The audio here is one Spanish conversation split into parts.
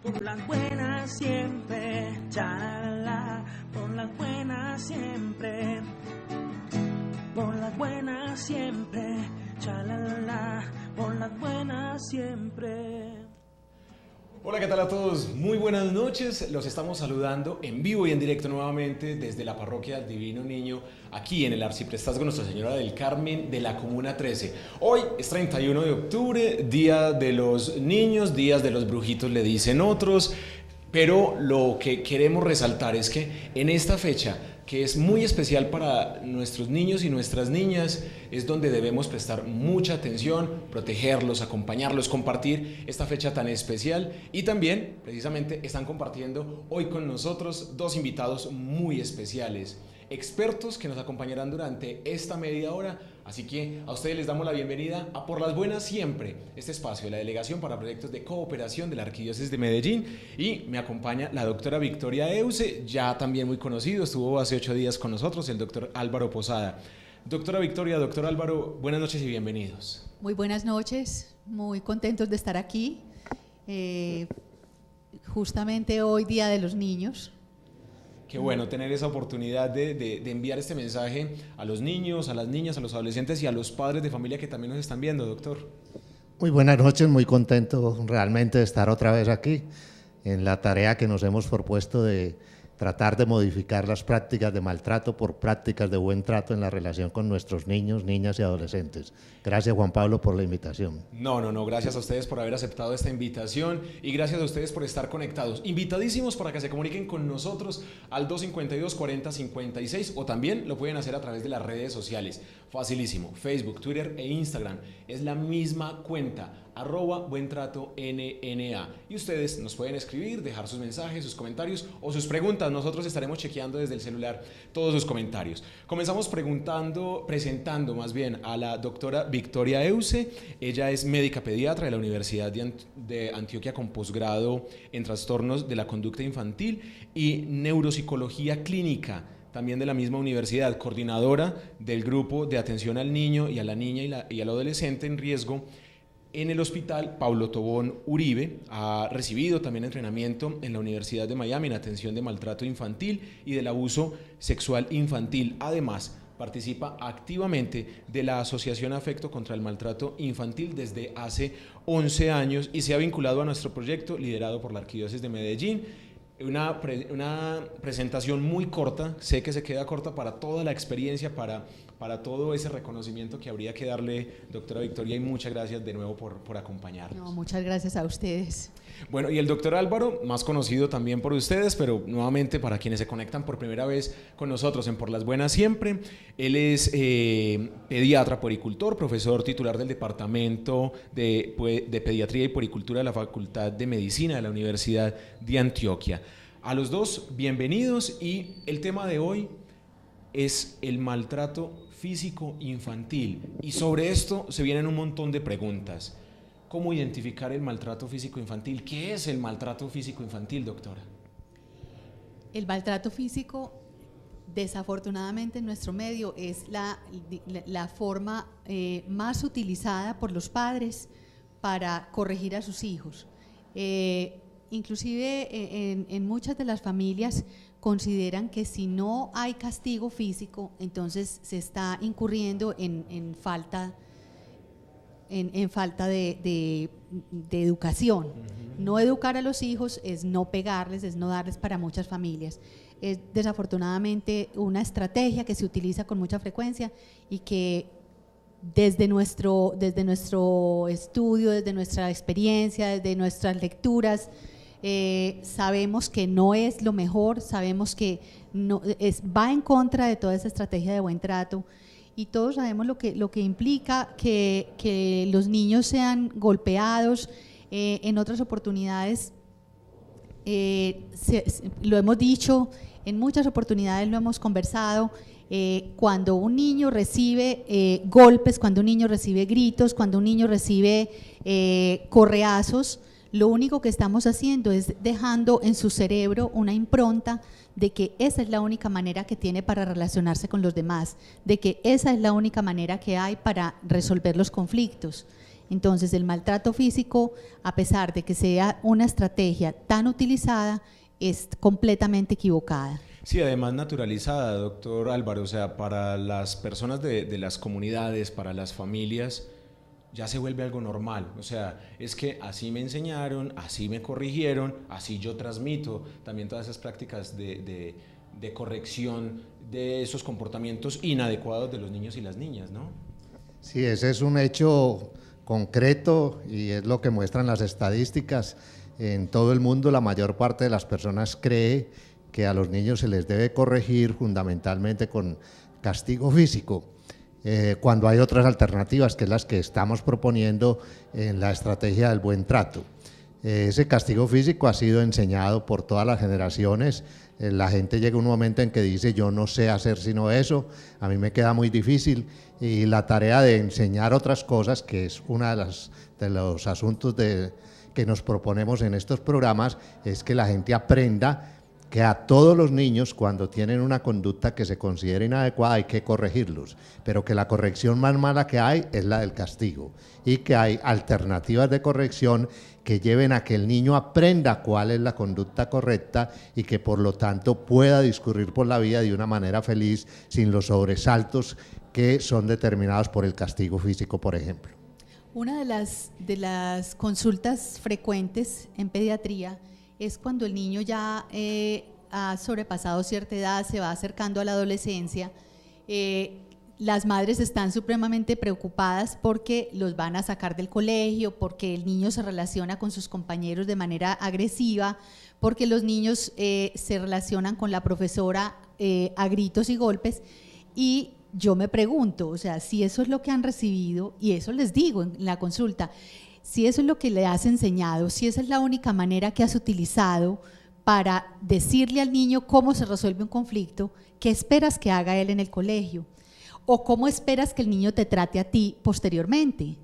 por las buenas siempre, chalala, por las buenas siempre, por las buenas siempre, chalala, por las buenas siempre. Hola, ¿qué tal a todos? Muy buenas noches, los estamos saludando en vivo y en directo nuevamente desde la parroquia del Divino Niño, aquí en el Arciprestazgo Nuestra Señora del Carmen de la Comuna 13. Hoy es 31 de octubre, Día de los Niños, Días de los Brujitos le dicen otros, pero lo que queremos resaltar es que en esta fecha, que es muy especial para nuestros niños y nuestras niñas, es donde debemos prestar mucha atención, protegerlos, acompañarlos, compartir esta fecha tan especial. Y también, precisamente, están compartiendo hoy con nosotros dos invitados muy especiales, expertos que nos acompañarán durante esta media hora. Así que a ustedes les damos la bienvenida a Por las Buenas Siempre, este espacio de la Delegación para Proyectos de Cooperación de la Arquidiócesis de Medellín, y me acompaña la doctora Victoria Euse, ya también muy conocido, estuvo hace 8 días con nosotros, el doctor Álvaro Posada. Doctora Victoria, doctor Álvaro, buenas noches y bienvenidos. Muy buenas noches, muy contentos de estar aquí, justamente hoy Día de los Niños. Qué bueno tener esa oportunidad de enviar este mensaje a los niños, a las niñas, a los adolescentes y a los padres de familia que también nos están viendo, doctor. Muy buenas noches, muy contento realmente de estar otra vez aquí en la tarea que nos hemos propuesto de tratar de modificar las prácticas de maltrato por prácticas de buen trato en la relación con nuestros niños, niñas y adolescentes. Gracias, Juan Pablo, por la invitación. No, gracias a ustedes por haber aceptado esta invitación y gracias a ustedes por estar conectados. Invitadísimos para que se comuniquen con nosotros al 252-4056 o también lo pueden hacer a través de las redes sociales. Facilísimo, Facebook, Twitter e Instagram. Es la misma cuenta, @buentratonna. Y ustedes nos pueden escribir, dejar sus mensajes, sus comentarios o sus preguntas. Nosotros estaremos chequeando desde el celular todos sus comentarios. Comenzamos presentando más bien a la doctora Victoria Euse. Ella es médica pediatra de la Universidad de Antioquia con posgrado en trastornos de la conducta infantil y neuropsicología clínica, también de la misma universidad, coordinadora del grupo de atención al niño y a la niña y al adolescente en riesgo en el Hospital Pablo Tobón Uribe. Ha recibido también entrenamiento en la Universidad de Miami en atención de maltrato infantil y del abuso sexual infantil. Además, participa activamente de la Asociación Afecto contra el Maltrato Infantil desde hace 11 años y se ha vinculado a nuestro proyecto liderado por la Arquidiócesis de Medellín. Una presentación muy corta, sé que se queda corta para toda la experiencia, para todo ese reconocimiento que habría que darle, doctora Victoria, y muchas gracias de nuevo por acompañarnos. No, muchas gracias a ustedes. Bueno, y el doctor Álvaro, más conocido también por ustedes, pero nuevamente para quienes se conectan por primera vez con nosotros en Por las Buenas Siempre, él es pediatra puericultor, profesor titular del Departamento de Pediatría y Puericultura de la Facultad de Medicina de la Universidad de Antioquia. A los dos, bienvenidos, y el tema de hoy es el maltrato físico infantil, y sobre esto se vienen un montón de preguntas. ¿Cómo identificar el maltrato físico infantil? ¿Qué es el maltrato físico infantil, doctora? El maltrato físico, desafortunadamente en nuestro medio, es la forma más utilizada por los padres para corregir a sus hijos. Inclusive en muchas de las familias consideran que si no hay castigo físico, entonces se está incurriendo en falta de educación. No educar a los hijos es no pegarles, es no darles para muchas familias. Es desafortunadamente una estrategia que se utiliza con mucha frecuencia y que desde nuestro estudio, desde nuestra experiencia, desde nuestras lecturas, sabemos que no es lo mejor, sabemos que va en contra de toda esa estrategia de buen trato. Y todos sabemos lo que implica que los niños sean golpeados. En otras oportunidades, lo hemos dicho, en muchas oportunidades lo hemos conversado, cuando un niño recibe golpes, cuando un niño recibe gritos, cuando un niño recibe correazos, lo único que estamos haciendo es dejando en su cerebro una impronta de que esa es la única manera que tiene para relacionarse con los demás, de que esa es la única manera que hay para resolver los conflictos. Entonces, el maltrato físico, a pesar de que sea una estrategia tan utilizada, es completamente equivocada. Sí, además naturalizada, doctor Álvaro, o sea, para las personas de las comunidades, para las familias, ya se vuelve algo normal. O sea, es que así me enseñaron, así me corrigieron, así yo transmito también todas esas prácticas de corrección de esos comportamientos inadecuados de los niños y las niñas, ¿no? Sí, ese es un hecho concreto y es lo que muestran las estadísticas. En todo el mundo la mayor parte de las personas cree que a los niños se les debe corregir fundamentalmente con castigo físico, cuando hay otras alternativas, que es las que estamos proponiendo en la estrategia del buen trato. Ese castigo físico ha sido enseñado por todas las generaciones. La gente llega a un momento en que dice, yo no sé hacer sino eso, a mí me queda muy difícil, y la tarea de enseñar otras cosas, que es uno de los asuntos que nos proponemos en estos programas, es que la gente aprenda que a todos los niños, cuando tienen una conducta que se considera inadecuada, hay que corregirlos, pero que la corrección más mala que hay es la del castigo, y que hay alternativas de corrección que lleven a que el niño aprenda cuál es la conducta correcta y que por lo tanto pueda discurrir por la vida de una manera feliz, sin los sobresaltos que son determinados por el castigo físico, por ejemplo. Una de las consultas frecuentes en pediatría es cuando el niño ya ha sobrepasado cierta edad, se va acercando a la adolescencia. Las madres están supremamente preocupadas porque los van a sacar del colegio, porque el niño se relaciona con sus compañeros de manera agresiva, porque los niños se relacionan con la profesora a gritos y golpes. Y yo me pregunto, o sea, si eso es lo que han recibido, y eso les digo en la consulta, si eso es lo que le has enseñado, si esa es la única manera que has utilizado para decirle al niño cómo se resuelve un conflicto, ¿qué esperas que haga él en el colegio? ¿O cómo esperas que el niño te trate a ti posteriormente?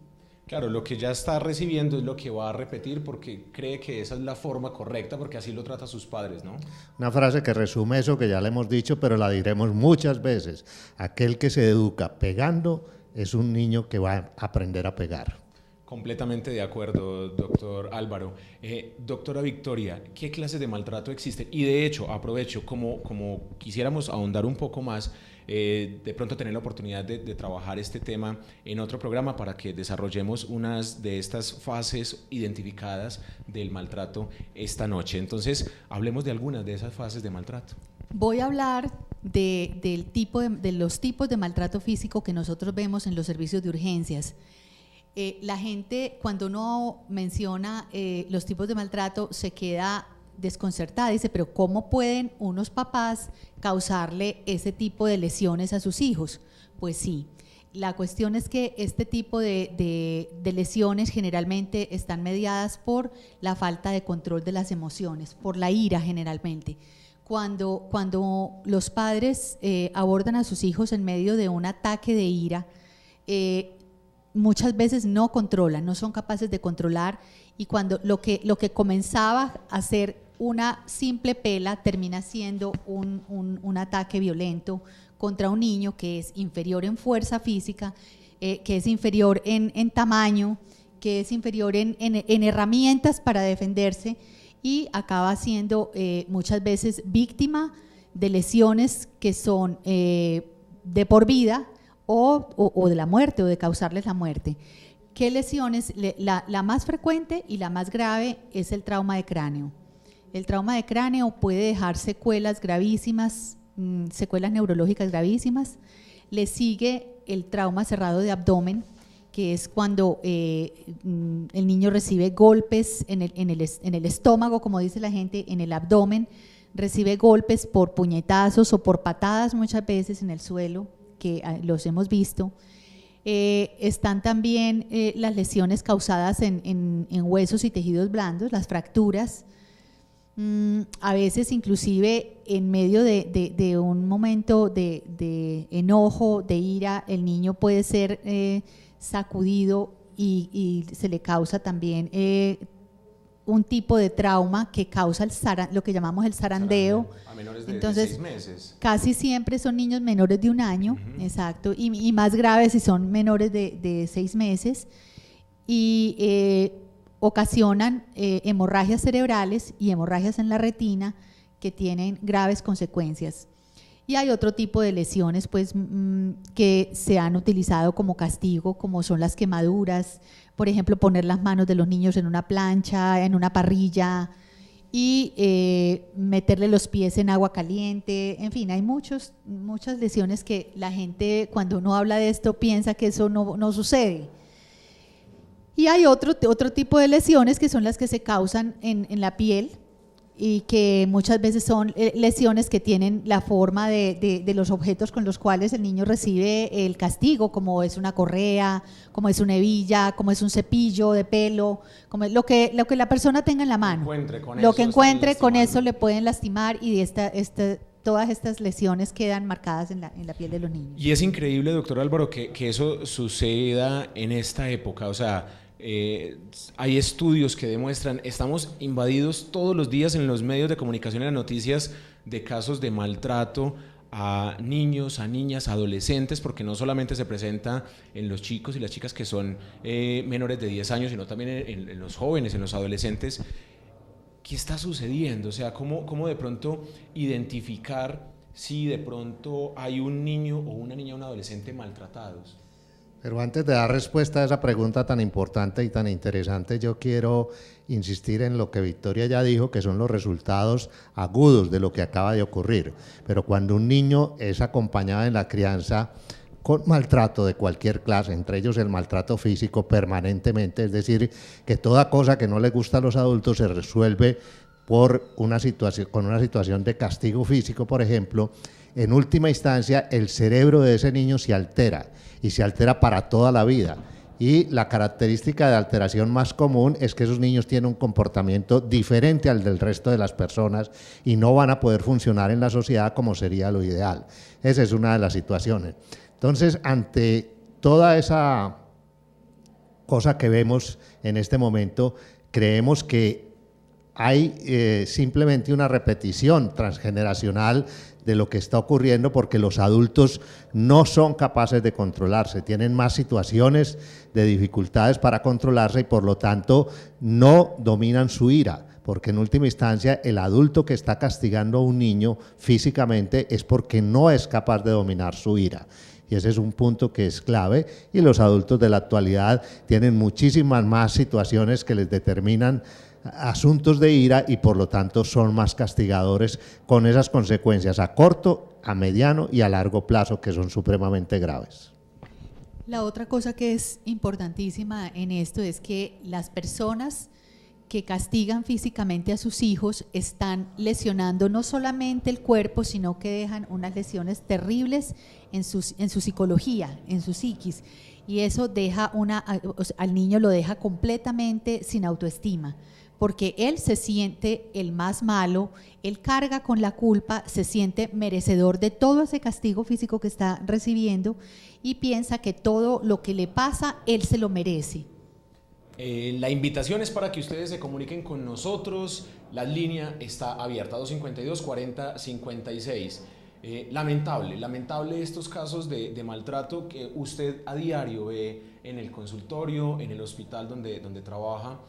Claro, lo que ya está recibiendo es lo que va a repetir porque cree que esa es la forma correcta, porque así lo trata a sus padres, ¿no? Una frase que resume eso, que ya le hemos dicho, pero la diremos muchas veces. Aquel que se educa pegando es un niño que va a aprender a pegar. Completamente de acuerdo, doctor Álvaro. Doctora Victoria, ¿qué clases de maltrato existen? Y de hecho, aprovecho, como quisiéramos ahondar un poco más, de pronto tener la oportunidad de trabajar este tema en otro programa para que desarrollemos unas de estas fases identificadas del maltrato esta noche. Entonces, hablemos de algunas de esas fases de maltrato. Voy a hablar de los tipos de maltrato físico que nosotros vemos en los servicios de urgencias. La gente, cuando uno menciona los tipos de maltrato, se queda desconcertada, dice, pero ¿cómo pueden unos papás causarle ese tipo de lesiones a sus hijos? Pues sí, la cuestión es que este tipo de lesiones generalmente están mediadas por la falta de control de las emociones, por la ira generalmente. Cuando los padres abordan a sus hijos en medio de un ataque de ira, muchas veces no controlan, no son capaces de controlar, y cuando lo que comenzaba a ser una simple pela termina siendo un ataque violento contra un niño que es inferior en fuerza física, que es inferior en tamaño, que es inferior en herramientas para defenderse, y acaba siendo muchas veces víctima de lesiones que son de por vida, o de la muerte, o de causarles la muerte. ¿Qué lesiones? La más frecuente y la más grave es el trauma de cráneo. El trauma de cráneo puede dejar secuelas gravísimas, secuelas neurológicas gravísimas. Le sigue el trauma cerrado de abdomen, que es cuando el niño recibe golpes en el estómago, como dice la gente, en el abdomen, recibe golpes por puñetazos o por patadas muchas veces en el suelo, que los hemos visto. Están también las lesiones causadas en huesos y tejidos blandos, las fracturas. A veces inclusive en medio de un momento de enojo, de ira, el niño puede ser sacudido y se le causa también un tipo de trauma que causa lo que llamamos el zarandeo. A menores de Entonces, 6 meses. Casi siempre son niños menores de 1 año, exacto, y más graves si son menores de 6 meses. y ocasionan hemorragias cerebrales y hemorragias en la retina que tienen graves consecuencias. Y hay otro tipo de lesiones pues, que se han utilizado como castigo, como son las quemaduras, por ejemplo, poner las manos de los niños en una plancha, en una parrilla, y meterle los pies en agua caliente. En fin, hay muchas lesiones que la gente, cuando uno habla de esto, piensa que eso no sucede. Y hay otro tipo de lesiones que son las que se causan en la piel, y que muchas veces son lesiones que tienen la forma de los objetos con los cuales el niño recibe el castigo, como es una correa, como es una hebilla, como es un cepillo de pelo, como lo que la persona tenga en la mano. Lo que encuentre con eso le pueden lastimar, y todas estas lesiones quedan marcadas en la piel de los niños. Y es increíble, doctor Álvaro, que eso suceda en esta época, o sea, hay estudios que demuestran, estamos invadidos todos los días en los medios de comunicación y las noticias de casos de maltrato a niños, a niñas, a adolescentes, porque no solamente se presenta en los chicos y las chicas que son menores de 10 años, sino también en los jóvenes, en los adolescentes. ¿Qué está sucediendo? O sea, ¿cómo de pronto identificar si de pronto hay un niño o una niña o un adolescente maltratados? Pero antes de dar respuesta a esa pregunta tan importante y tan interesante, yo quiero insistir en lo que Victoria ya dijo, que son los resultados agudos de lo que acaba de ocurrir. Pero cuando un niño es acompañado en la crianza con maltrato de cualquier clase, entre ellos el maltrato físico permanentemente, es decir, que toda cosa que no le gusta a los adultos se resuelve con una situación de castigo físico, por ejemplo, en última instancia el cerebro de ese niño se altera, y se altera para toda la vida. Y la característica de alteración más común es que esos niños tienen un comportamiento diferente al del resto de las personas y no van a poder funcionar en la sociedad como sería lo ideal. Esa es una de las situaciones. Entonces, ante toda esa cosa que vemos en este momento, creemos que hay simplemente una repetición transgeneracional de lo que está ocurriendo, porque los adultos no son capaces de controlarse, tienen más situaciones de dificultades para controlarse y por lo tanto no dominan su ira, porque en última instancia el adulto que está castigando a un niño físicamente es porque no es capaz de dominar su ira. Y ese es un punto que es clave, y los adultos de la actualidad tienen muchísimas más situaciones que les determinan asuntos de ira y por lo tanto son más castigadores, con esas consecuencias a corto, a mediano y a largo plazo que son supremamente graves. La otra cosa que es importantísima en esto es que las personas que castigan físicamente a sus hijos están lesionando no solamente el cuerpo, sino que dejan unas lesiones terribles en su psicología, en su psiquis, y eso deja al niño lo deja completamente sin autoestima, porque él se siente el más malo, él carga con la culpa, se siente merecedor de todo ese castigo físico que está recibiendo y piensa que todo lo que le pasa, él se lo merece. La invitación es para que ustedes se comuniquen con nosotros, la línea está abierta, 252-40-56. Lamentable estos casos de maltrato que usted a diario ve en el consultorio, en el hospital donde trabaja.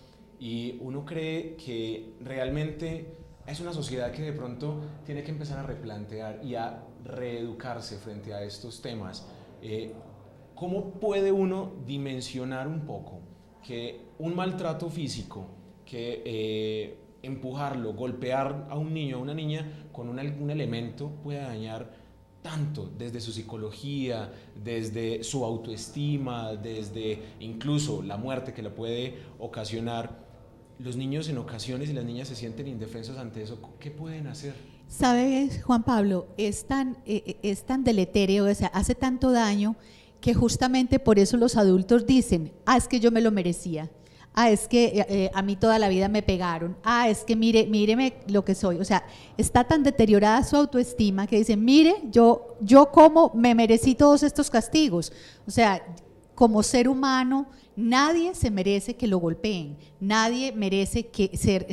Y uno cree que realmente es una sociedad que de pronto tiene que empezar a replantear y a reeducarse frente a estos temas. ¿Cómo puede uno dimensionar un poco que un maltrato físico, que empujarlo, golpear a un niño o a una niña con algún elemento puede dañar tanto desde su psicología, desde su autoestima, desde incluso la muerte que le puede ocasionar? Los niños en ocasiones y las niñas se sienten indefensos ante eso. ¿Qué pueden hacer? ¿Sabes, Juan Pablo? Es tan deletérea, o sea, hace tanto daño que justamente por eso los adultos dicen, es que yo me lo merecía, es que a mí toda la vida me pegaron, es que míreme lo que soy. O sea, está tan deteriorada su autoestima que dicen, mire, yo como me merecí todos estos castigos. O sea, como ser humano, nadie se merece que lo golpeen, nadie merece que ser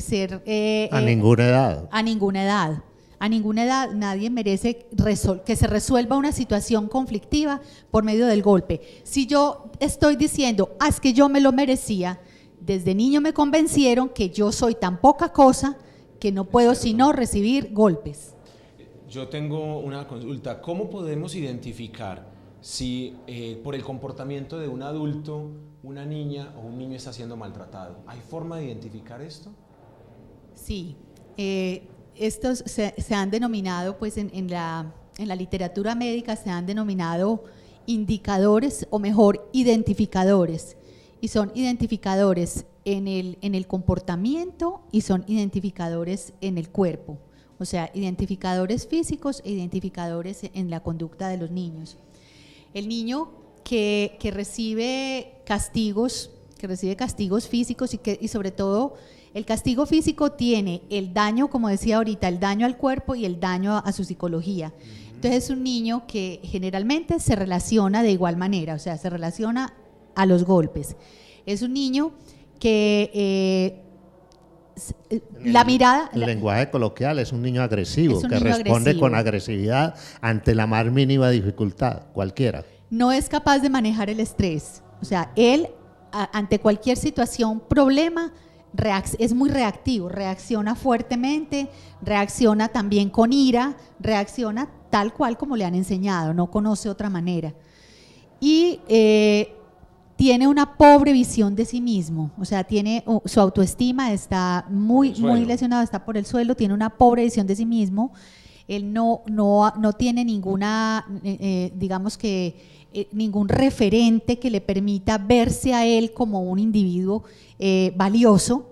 a ninguna edad. A ninguna edad. A ninguna edad nadie merece que se resuelva una situación conflictiva por medio del golpe. Si yo estoy diciendo, es que yo me lo merecía, desde niño me convencieron que yo soy tan poca cosa que no puedo sino recibir golpes. Yo tengo una consulta. ¿Cómo podemos identificar si por el comportamiento de un adulto, una niña o un niño está siendo maltratado? ¿Hay forma de identificar esto? Sí, estos se han denominado, pues en la literatura médica se han denominado indicadores, o mejor, identificadores. Y son identificadores en el comportamiento y son identificadores en el cuerpo. O sea, identificadores físicos e identificadores en la conducta de los niños. El niño que recibe castigos físicos y sobre todo el castigo físico tiene el daño, como decía ahorita, el daño al cuerpo y el daño a su psicología. Entonces es un niño que generalmente se relaciona de igual manera, o sea, se relaciona a los golpes. Es un niño que la mirada… El lenguaje coloquial es un niño agresivo, que responde agresivo, con agresividad ante la más mínima dificultad, cualquiera. No es capaz de manejar el estrés, o sea, él ante cualquier situación, problema, es muy reactivo, reacciona fuertemente, reacciona también con ira, reacciona tal cual como le han enseñado, no conoce otra manera. Y tiene una pobre visión de sí mismo, o sea, su autoestima está muy lesionada, está por el suelo, tiene una pobre visión de sí mismo. Él no tiene ninguna, digamos que ningún referente que le permita verse a él como un individuo valioso,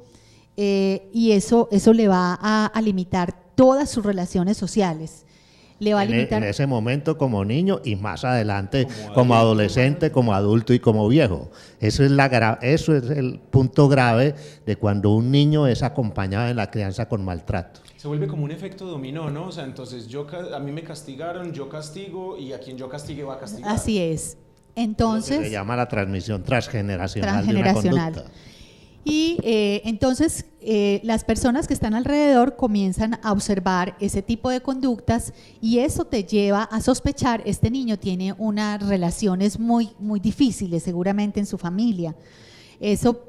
y eso le va a limitar todas sus relaciones sociales. Le va a limitar en ese momento como niño y más adelante como adolescente, como adulto y como viejo. Eso es el punto grave de cuando un niño es acompañado en la crianza con maltrato. Se vuelve como un efecto dominó, ¿no? O sea, entonces a mí me castigaron, yo castigo y a quien yo castigue va a castigar. Así es. Entonces, se llama la transmisión transgeneracional de una conducta. Y entonces las personas que están alrededor comienzan a observar ese tipo de conductas y eso te lleva a sospechar, este niño tiene unas relaciones muy difíciles seguramente en su familia. Eso,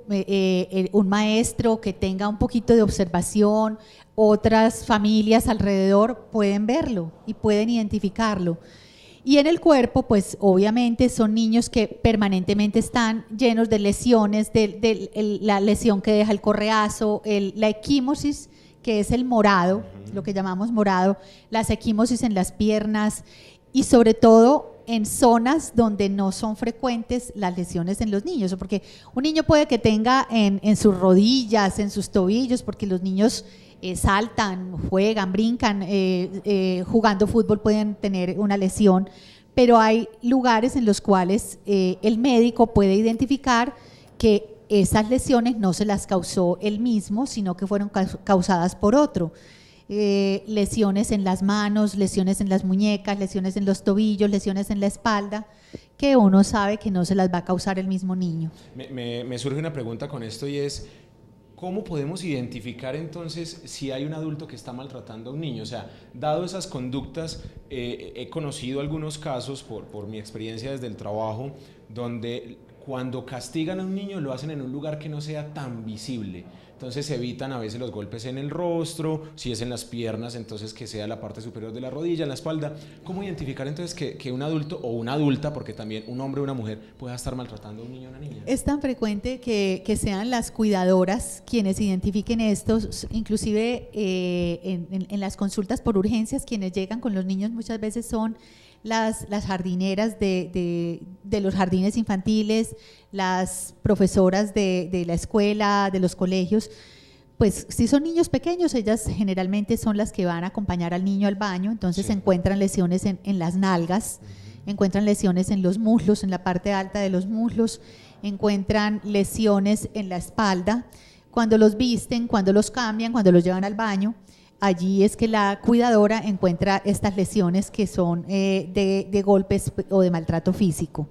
un maestro que tenga un poquito de observación, otras familias alrededor pueden verlo y pueden identificarlo. Y en el cuerpo, pues obviamente son niños que permanentemente están llenos de lesiones, la lesión que deja el correazo, la equimosis, que es el morado, lo que llamamos morado, las equimosis en las piernas y sobre todo en zonas donde no son frecuentes las lesiones en los niños, porque un niño puede que tenga en sus rodillas, en sus tobillos, porque los niños saltan, juegan, brincan, jugando fútbol pueden tener una lesión, pero hay lugares en los cuales el médico puede identificar que esas lesiones no se las causó él mismo, sino que fueron causadas por otro. Lesiones en las manos, lesiones en las muñecas, lesiones en los tobillos, lesiones en la espalda, que uno sabe que no se las va a causar el mismo niño. Me surge una pregunta con esto y es, ¿cómo podemos identificar entonces si hay un adulto que está maltratando a un niño? O sea, dado esas conductas, he conocido algunos casos por mi experiencia desde el trabajo, donde cuando castigan a un niño lo hacen en un lugar que no sea tan visible. Entonces evitan a veces los golpes en el rostro, si es en las piernas, entonces que sea la parte superior de la rodilla, en la espalda. ¿Cómo identificar entonces que un adulto o una adulta, porque también un hombre o una mujer pueda estar maltratando a un niño o una niña? Es tan frecuente que sean las cuidadoras quienes identifiquen esto, inclusive en las consultas por urgencias, quienes llegan con los niños muchas veces son las jardineras de los jardines infantiles, las profesoras de la escuela, de los colegios. Pues si son niños pequeños, ellas generalmente son las que van a acompañar al niño al baño, entonces encuentran lesiones en las nalgas, encuentran lesiones en los muslos, en la parte alta de los muslos, encuentran lesiones en la espalda. Cuando los visten, cuando los cambian, cuando los llevan al baño, allí es que la cuidadora encuentra estas lesiones que son de golpes o de maltrato físico.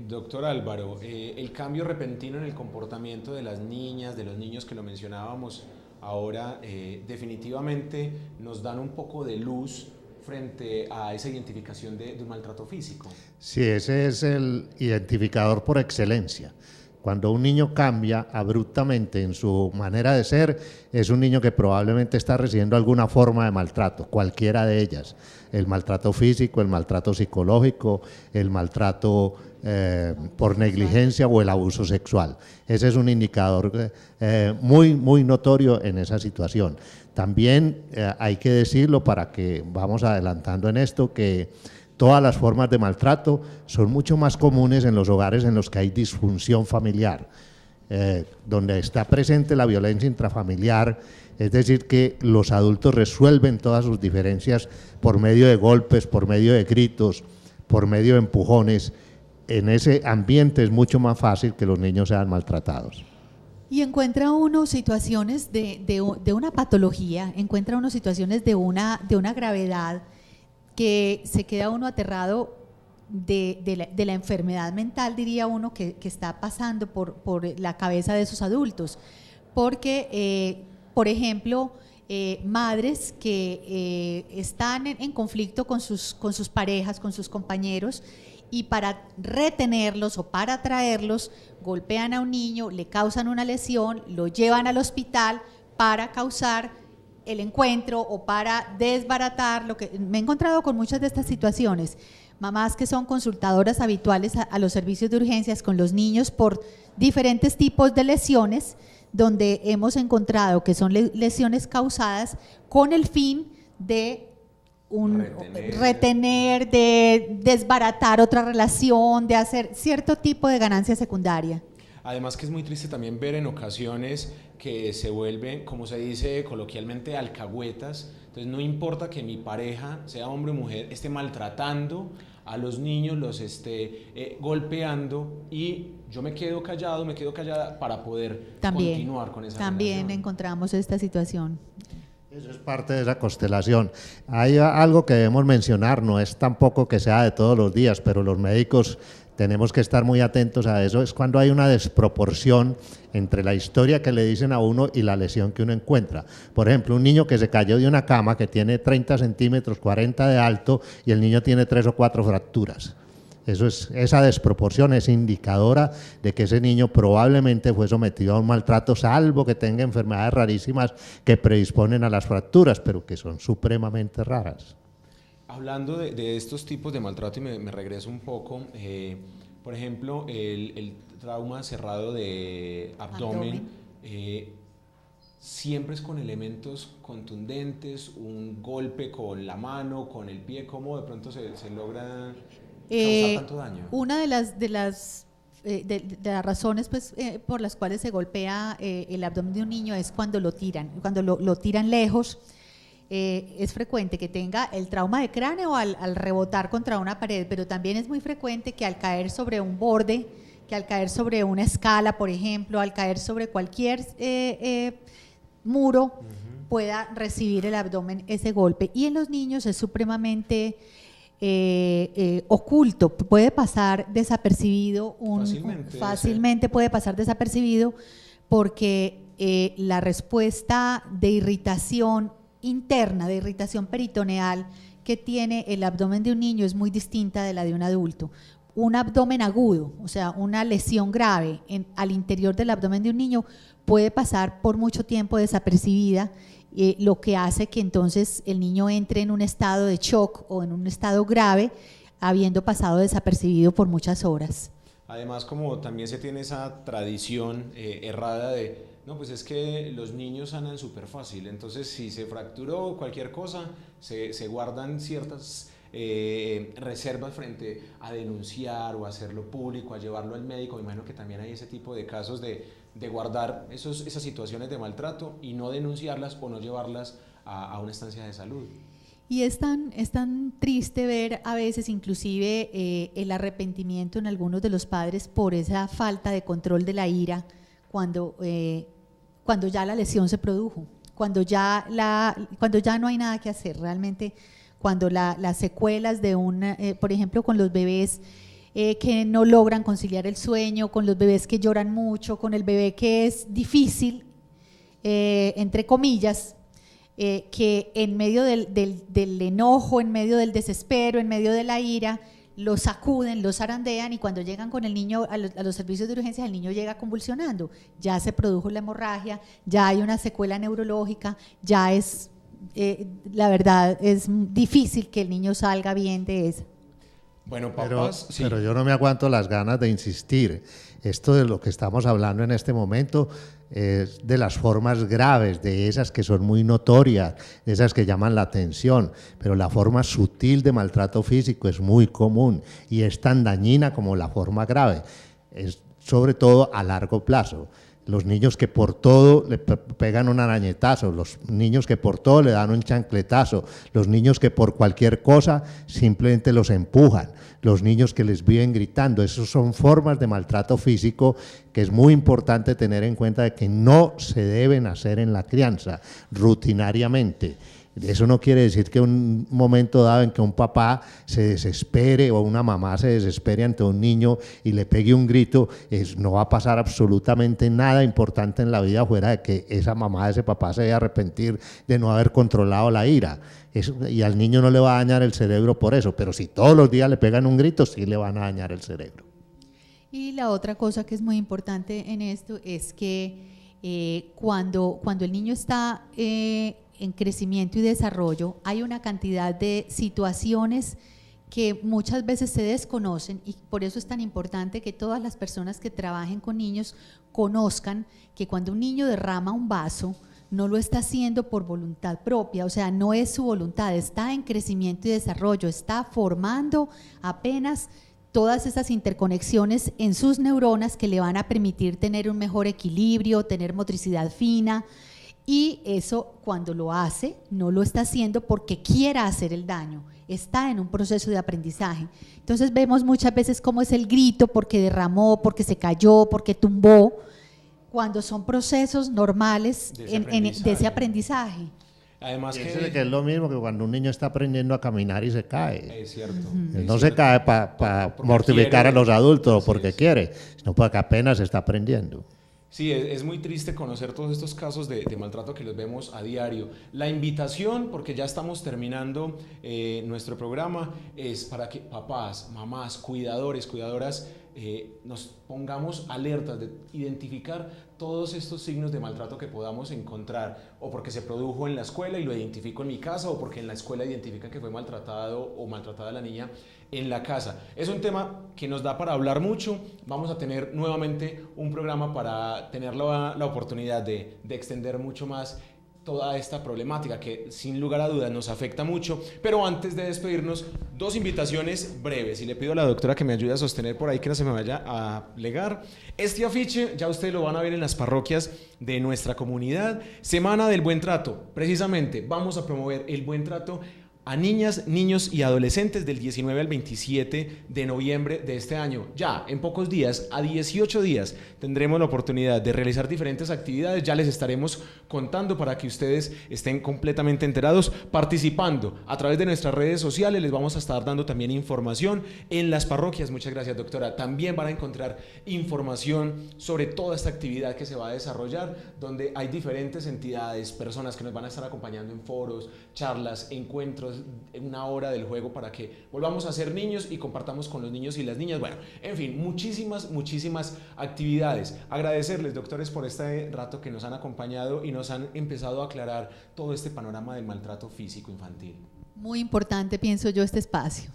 Doctor Álvaro, el cambio repentino en el comportamiento de las niñas, de los niños que lo mencionábamos ahora definitivamente nos dan un poco de luz frente a esa identificación de un maltrato físico. Sí, ese es el identificador por excelencia. Cuando un niño cambia abruptamente en su manera de ser, es un niño que probablemente está recibiendo alguna forma de maltrato, cualquiera de ellas. El maltrato físico, el maltrato psicológico, el maltrato por negligencia o el abuso sexual. Ese es un indicador muy notorio en esa situación. También hay que decirlo, para que vamos adelantando en esto, que todas las formas de maltrato son mucho más comunes en los hogares en los que hay disfunción familiar, donde está presente la violencia intrafamiliar, es decir, que los adultos resuelven todas sus diferencias por medio de golpes, por medio de gritos, por medio de empujones. En ese ambiente es mucho más fácil que los niños sean maltratados. Y encuentra uno situaciones de una patología, encuentra uno situaciones de una gravedad que se queda uno aterrado de la enfermedad mental, diría uno, que está pasando por la cabeza de esos adultos. Porque, por ejemplo, madres que están en conflicto con sus parejas, con sus compañeros, y para retenerlos o para atraerlos, golpean a un niño, le causan una lesión, lo llevan al hospital para causar el encuentro o para desbaratar lo que… Me he encontrado con muchas de estas situaciones, mamás que son consultadoras habituales a los servicios de urgencias con los niños por diferentes tipos de lesiones, donde hemos encontrado que son lesiones causadas con el fin de retener, de desbaratar otra relación, de hacer cierto tipo de ganancia secundaria. Además que es muy triste también ver en ocasiones que se vuelven, como se dice coloquialmente, alcahuetas. Entonces no importa que mi pareja, sea hombre o mujer, esté maltratando a los niños, los esté golpeando, y yo me quedo callado, me quedo callada para poder continuar con esa relación. También encontramos esta situación. Eso es parte de esa constelación. Hay algo que debemos mencionar, no es tampoco que sea de todos los días, pero los médicos tenemos que estar muy atentos a eso, es cuando hay una desproporción entre la historia que le dicen a uno y la lesión que uno encuentra. Por ejemplo, un niño que se cayó de una cama que tiene 30 centímetros, 40 de alto, y el niño tiene 3 o 4 fracturas. Esa desproporción es indicadora de que ese niño probablemente fue sometido a un maltrato, salvo que tenga enfermedades rarísimas que predisponen a las fracturas, pero que son supremamente raras. Hablando de estos tipos de maltrato, y me regreso un poco, por ejemplo, el trauma cerrado de abdomen. Siempre es con elementos contundentes, un golpe con la mano, con el pie. ¿Cómo de pronto se logra causar tanto daño? Una de las razones pues, por las cuales se golpea el abdomen de un niño es cuando lo tiran lejos. Es frecuente que tenga el trauma de cráneo al rebotar contra una pared, pero también es muy frecuente que al caer sobre un borde, que al caer sobre una escala, por ejemplo, al caer sobre cualquier muro, pueda recibir el abdomen ese golpe. Y en los niños es supremamente oculto, puede pasar desapercibido, fácilmente puede pasar desapercibido, porque la respuesta de irritación interna, de irritación peritoneal que tiene el abdomen de un niño es muy distinta de la de un adulto. Un abdomen agudo, o sea, una lesión grave al interior del abdomen de un niño puede pasar por mucho tiempo desapercibida, lo que hace que entonces el niño entre en un estado de shock o en un estado grave, habiendo pasado desapercibido por muchas horas. Además, como también se tiene esa tradición errada de, no, pues es que los niños sanan súper fácil, entonces si se fracturó cualquier cosa, se guardan ciertas reservas frente a denunciar o a hacerlo público, a llevarlo al médico. Me imagino que también hay ese tipo de casos de guardar esas situaciones de maltrato y no denunciarlas o no llevarlas a una estancia de salud. Y es tan triste ver a veces inclusive el arrepentimiento en algunos de los padres por esa falta de control de la ira cuando ya la lesión se produjo, cuando ya no hay nada que hacer realmente, cuando las secuelas de por ejemplo con los bebés que no logran conciliar el sueño, con los bebés que lloran mucho, con el bebé que es difícil entre comillas, que en medio del enojo, en medio del desespero, en medio de la ira, los sacuden, los zarandean, y cuando llegan con el niño a los servicios de urgencias, el niño llega convulsionando. Ya se produjo la hemorragia, ya hay una secuela neurológica, ya es, la verdad, es difícil que el niño salga bien de eso. Bueno, papás, sí. Pero yo no me aguanto las ganas de insistir. Esto de lo que estamos hablando en este momento es de las formas graves, de esas que son muy notorias, de esas que llaman la atención, pero la forma sutil de maltrato físico es muy común y es tan dañina como la forma grave, es sobre todo a largo plazo. Los niños que por todo le pegan un arañetazo, los niños que por todo le dan un chancletazo, los niños que por cualquier cosa simplemente los empujan, los niños que les viven gritando, esas son formas de maltrato físico que es muy importante tener en cuenta de que no se deben hacer en la crianza rutinariamente. Eso no quiere decir que un momento dado en que un papá se desespere o una mamá se desespere ante un niño y le pegue un grito, no va a pasar absolutamente nada importante en la vida fuera de que esa mamá, ese papá se vaya a arrepentir de no haber controlado la ira. Y al niño no le va a dañar el cerebro por eso, pero si todos los días le pegan un grito, sí le van a dañar el cerebro. Y la otra cosa que es muy importante en esto es que cuando el niño está en crecimiento y desarrollo, hay una cantidad de situaciones que muchas veces se desconocen, y por eso es tan importante que todas las personas que trabajen con niños conozcan que cuando un niño derrama un vaso, no lo está haciendo por voluntad propia, o sea, no es su voluntad, está en crecimiento y desarrollo, está formando apenas todas esas interconexiones en sus neuronas que le van a permitir tener un mejor equilibrio, tener motricidad fina. Y eso, cuando lo hace, no lo está haciendo porque quiera hacer el daño, está en un proceso de aprendizaje. Entonces vemos muchas veces cómo es el grito porque derramó, porque se cayó, porque tumbó, cuando son procesos normales de ese aprendizaje. Además que es lo mismo que cuando un niño está aprendiendo a caminar y se cae. Es cierto. Él no se cae para mortificar a los adultos o porque quiere, sino porque apenas está aprendiendo. Sí, es muy triste conocer todos estos casos de maltrato que los vemos a diario. La invitación, porque ya estamos terminando nuestro programa, es para que papás, mamás, cuidadores, cuidadoras, nos pongamos alertas de identificar todos estos signos de maltrato que podamos encontrar, o porque se produjo en la escuela y lo identifico en mi casa, o porque en la escuela identifican que fue maltratado o maltratada la niña en la casa. Es un tema que nos da para hablar mucho. Vamos a tener nuevamente un programa para tener la oportunidad de extender mucho más toda esta problemática que sin lugar a dudas nos afecta mucho. Pero antes de despedirnos, dos invitaciones breves, y le pido a la doctora que me ayude a sostener por ahí que no se me vaya a plegar. Este afiche ya ustedes lo van a ver en las parroquias de nuestra comunidad. Semana del Buen Trato. Precisamente vamos a promover el buen trato a niñas, niños y adolescentes del 19 al 27 de noviembre de este año. Ya en pocos días, a 18 días, tendremos la oportunidad de realizar diferentes actividades. Ya les estaremos contando para que ustedes estén completamente enterados, participando a través de nuestras redes sociales. Les vamos a estar dando también información en las parroquias. Muchas gracias, doctora. También van a encontrar información sobre toda esta actividad que se va a desarrollar, donde hay diferentes entidades, personas que nos van a estar acompañando en foros, charlas, encuentros, una hora del juego para que volvamos a ser niños y compartamos con los niños y las niñas. Bueno, en fin, muchísimas actividades. Agradecerles, doctores, por este rato que nos han acompañado y nos han empezado a aclarar todo este panorama del maltrato físico infantil. Muy importante, pienso yo, este espacio.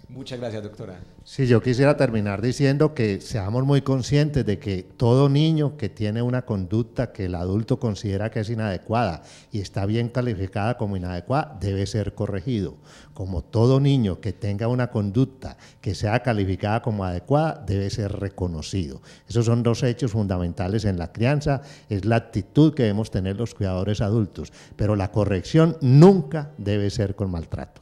Muchas gracias, doctora. Sí, yo quisiera terminar diciendo que seamos muy conscientes de que todo niño que tiene una conducta que el adulto considera que es inadecuada y está bien calificada como inadecuada, debe ser corregido. Como todo niño que tenga una conducta que sea calificada como adecuada, debe ser reconocido. Esos son dos hechos fundamentales en la crianza, es la actitud que debemos tener los cuidadores adultos, pero la corrección nunca debe ser con maltrato.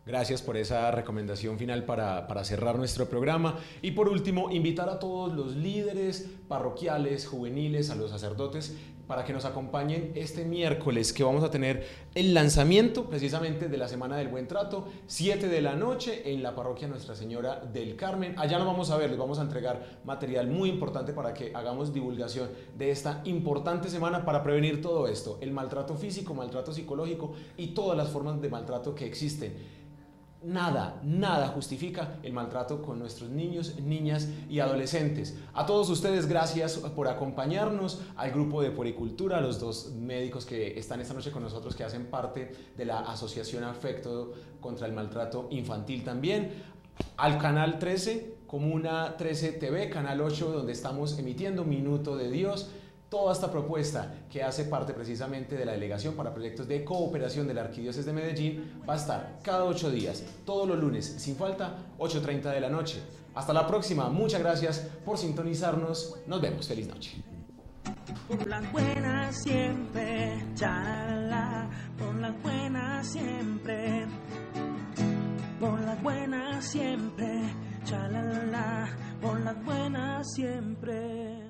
Gracias por esa recomendación final para cerrar nuestro programa. Y por último, invitar a todos los líderes parroquiales, juveniles, a los sacerdotes, para que nos acompañen este miércoles, que vamos a tener el lanzamiento precisamente de la Semana del Buen Trato, 7 de la noche en la parroquia Nuestra Señora del Carmen. Allá nos vamos a ver, les vamos a entregar material muy importante para que hagamos divulgación de esta importante semana para prevenir todo esto, el maltrato físico, maltrato psicológico y todas las formas de maltrato que existen. Nada justifica el maltrato con nuestros niños, niñas y adolescentes. A todos ustedes, gracias por acompañarnos, al grupo de Puericultura, a los dos médicos que están esta noche con nosotros, que hacen parte de la Asociación Afecto contra el Maltrato Infantil también, al Canal 13, Comuna 13 TV, Canal 8, donde estamos emitiendo Minuto de Dios. Toda esta propuesta, que hace parte precisamente de la Delegación para Proyectos de Cooperación de la Arquidiócesis de Medellín, va a estar cada 8 días, todos los lunes, sin falta, 8:30 de la noche. Hasta la próxima, muchas gracias por sintonizarnos, nos vemos, feliz noche. Por las buenas siempre, chalala, por las buenas siempre, por las buenas siempre, chalala, por las buenas siempre.